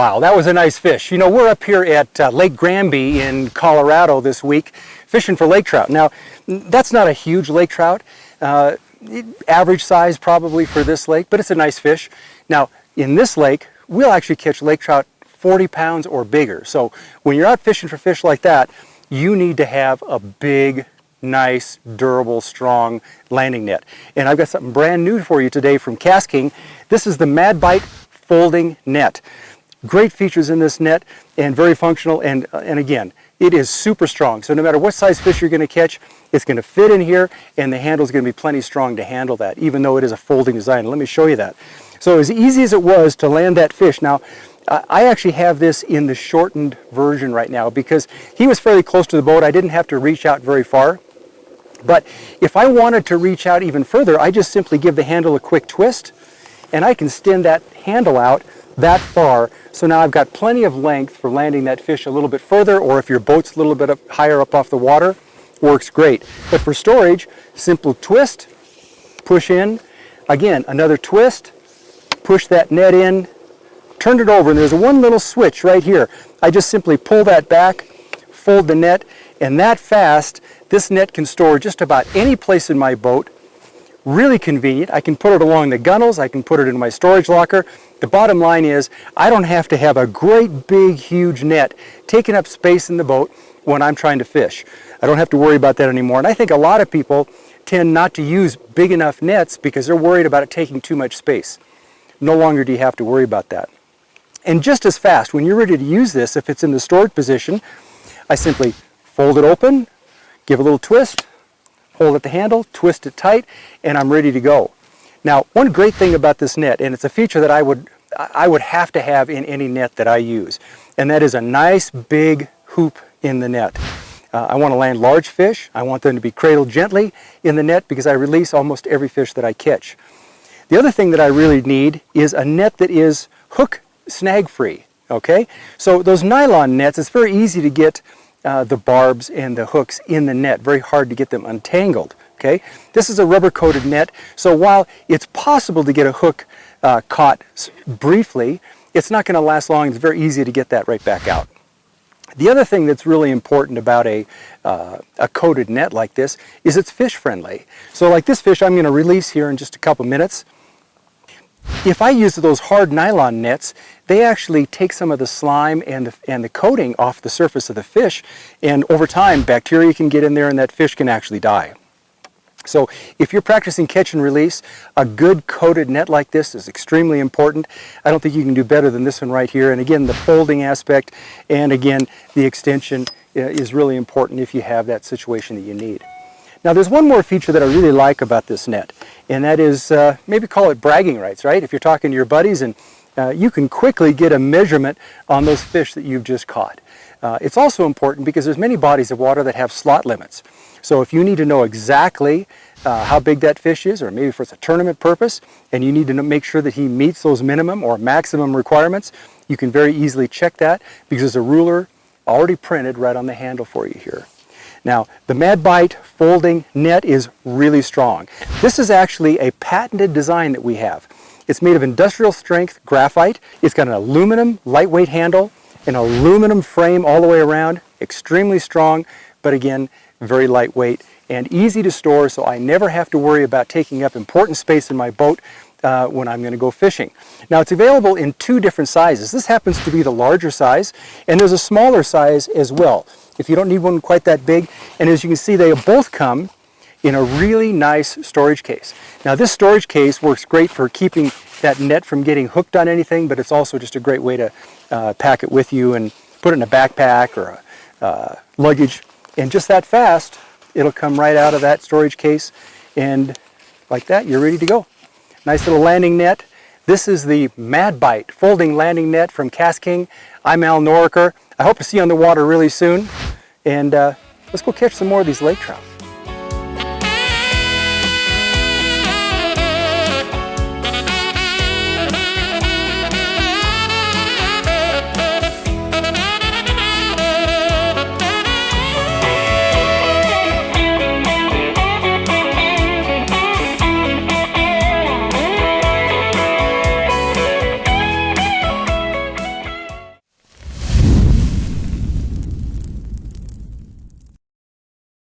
Wow, that was a nice fish. You know, we're up here at Lake Granby in Colorado this week fishing for lake trout. Now, that's not a huge lake trout, average size probably for this lake, but it's a nice fish. Now, in this lake, we'll actually catch lake trout 40 pounds or bigger. So when you're out fishing for fish like that, you need to have a big, nice, durable, strong landing net. And I've got something brand new for you today from KastKing. This is the MadBite folding net. Great features in this net and very functional, and again, it is super strong. So no matter what size fish you're going to catch, it's going to fit in here, and the handle is going to be plenty strong to handle that, even though it is a folding design. Let me show you that. So as easy as it was to land that fish, now I actually have this in the shortened version right now because he was fairly close to the boat. I didn't have to reach out very far. But if I wanted to reach out even further, I just simply give the handle a quick twist, and I can extend that handle out that far. So now I've got plenty of length for landing that fish a little bit further, or if your boat's a little bit higher up off the water, works great. But for storage, simple twist, push in, again, another twist, push that net in, turn it over, and there's one little switch right here. I just simply pull that back, fold the net, and that fast, this net can store just about any place in my boat. Really convenient. I can put it along the gunnels, I can put it in my storage locker. The bottom line is, I don't have to have a great big huge net taking up space in the boat when I'm trying to fish. I don't have to worry about that anymore. And I think a lot of people tend not to use big enough nets because they're worried about it taking too much space. No longer do you have to worry about that. And just as fast, when you're ready to use this, if it's in the stored position, I simply fold it open, give a little twist, hold at the handle, twist it tight, and I'm ready to go. Now, one great thing about this net, and it's a feature that I would have to have in any net that I use, and that is a nice big hoop in the net. I want to land large fish. I want them to be cradled gently in the net because I release almost every fish that I catch. The other thing that I really need is a net that is hook snag free, okay? So those nylon nets, it's very easy to get the barbs and the hooks in the net, very hard to get them untangled. Okay? This is a rubber coated net, so while it's possible to get a hook caught briefly, it's not going to last long. It's very easy to get that right back out. The other thing that's really important about a coated net like this is it's fish friendly. So like this fish I'm going to release here in just a couple minutes. If I use those hard nylon nets, they actually take some of the slime and the coating off the surface of the fish, and over time bacteria can get in there and that fish can actually die. So if you're practicing catch and release, a good coated net like this is extremely important. I don't think you can do better than this one right here. And again, the folding aspect and again, the extension is really important if you have that situation that you need. Now there's one more feature that I really like about this net, and that is, maybe call it bragging rights, right? If you're talking to your buddies and you can quickly get a measurement on those fish that you've just caught. It's also important because there's many bodies of water that have slot limits. So if you need to know exactly how big that fish is, or maybe for a tournament purpose, and you need to make sure that he meets those minimum or maximum requirements, you can very easily check that because there's a ruler already printed right on the handle for you here. Now, the MadBite folding net is really strong. This is actually a patented design that we have. It's made of industrial strength graphite. It's got an aluminum lightweight handle, an aluminum frame all the way around, extremely strong, but again, very lightweight and easy to store, so I never have to worry about taking up important space in my boat when I'm going to go fishing. Now it's available in two different sizes. This happens to be the larger size, and there's a smaller size as well if you don't need one quite that big. And as you can see, they both come in a really nice storage case. Now this storage case works great for keeping that net from getting hooked on anything, but it's also just a great way to pack it with you and put it in a backpack or a luggage. And just that fast, it'll come right out of that storage case, and like that, you're ready to go. Nice little landing net. This is the MadBite folding landing net from KastKing. I'm Al Noriker. I hope to see you on the water really soon, and let's go catch some more of these lake trout.